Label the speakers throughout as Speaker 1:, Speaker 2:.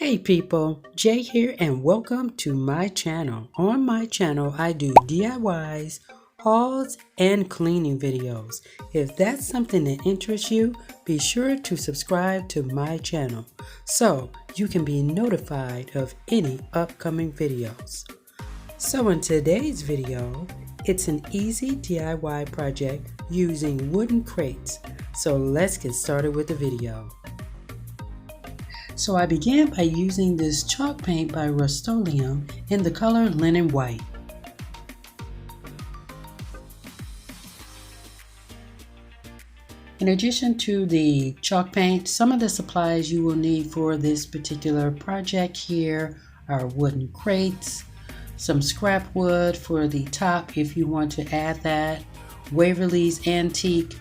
Speaker 1: Hey people, Jay here and welcome to my channel. On my channel I do DIYs, hauls, and cleaning videos. If that's something that interests you, be sure to subscribe to my channel so you can be notified of any upcoming videos. So in today's video, it's an easy DIY project using wooden crates. So let's get started with the video. So I began by using this chalk paint by Rust-Oleum in the color Linen White. In addition to the chalk paint, some of the supplies you will need for this particular project here are wooden crates, some scrap wood for the top if you want to add that, Weavery's antique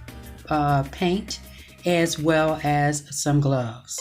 Speaker 1: paint, as well as some gloves.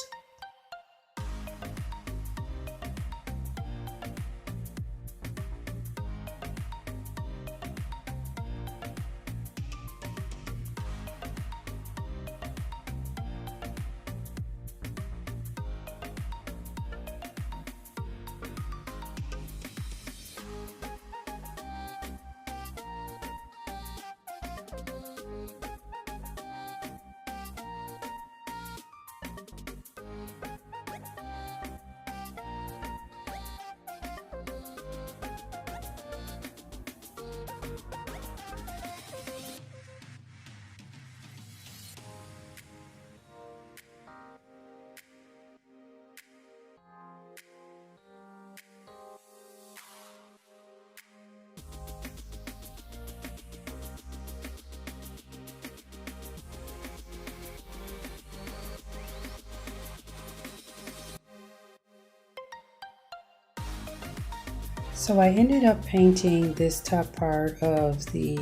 Speaker 1: So I ended up painting this top part of the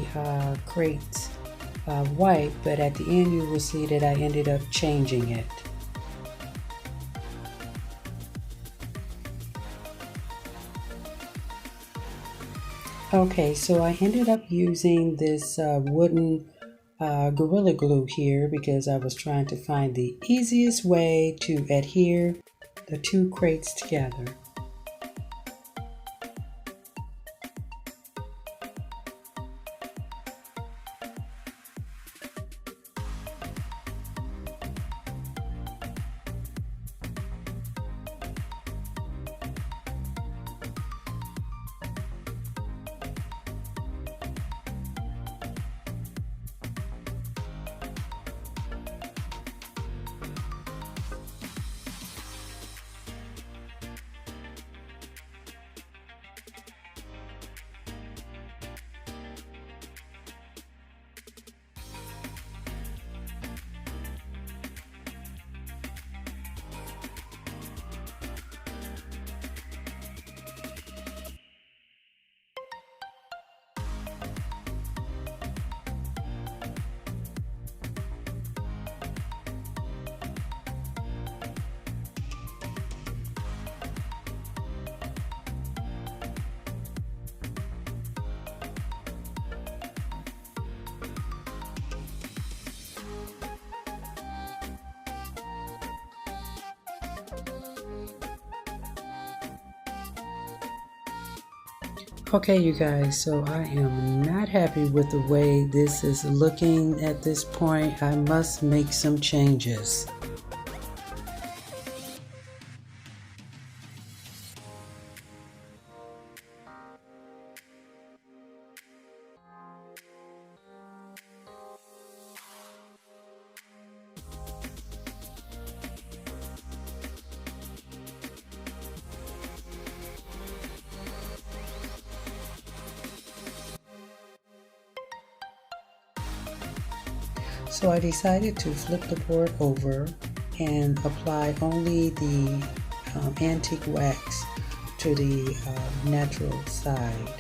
Speaker 1: crate white, but at the end you will see that I ended up changing it. Okay, so I ended up using this wooden Gorilla Glue here because I was trying to find the easiest way to adhere the two crates together. Okay, you guys, so I am not happy with the way this is looking at this point. I must make some changes. So I decided to flip the board over and apply only the antique wax to the natural side.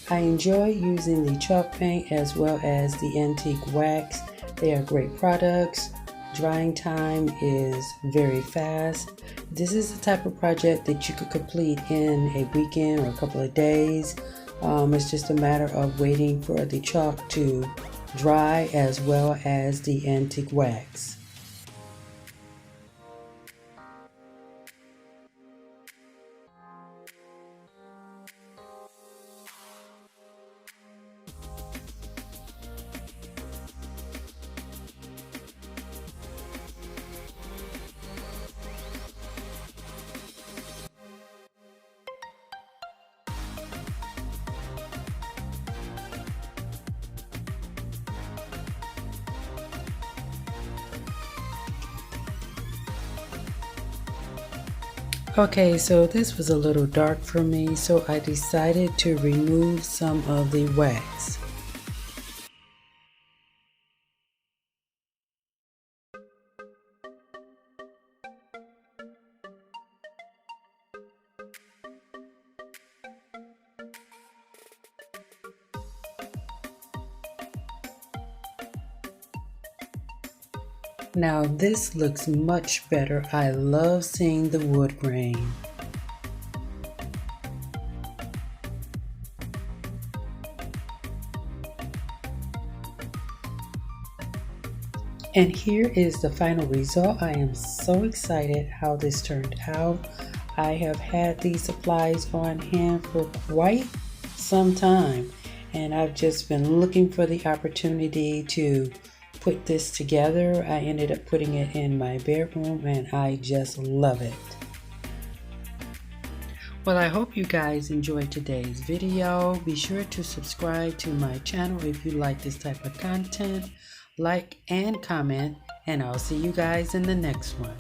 Speaker 1: I enjoy using the chalk paint as well as the antique wax. They are great products. Drying time is very fast. This is the type of project that you could complete in a weekend or a couple of days. It's just a matter of waiting for the chalk to dry as well as the antique wax. Okay, so this was a little dark for me, so I decided to remove some of the wax. Now this looks much better. I love seeing the wood grain. And here is the final result. I am so excited how this turned out. I have had these supplies on hand for quite some time, and I've just been looking for the opportunity to put this together. I ended up putting it in my bedroom and I just love it. Well, I hope you guys enjoyed today's video. Be sure to subscribe to my channel if you like this type of content. Like and comment, and I'll see you guys in the next one.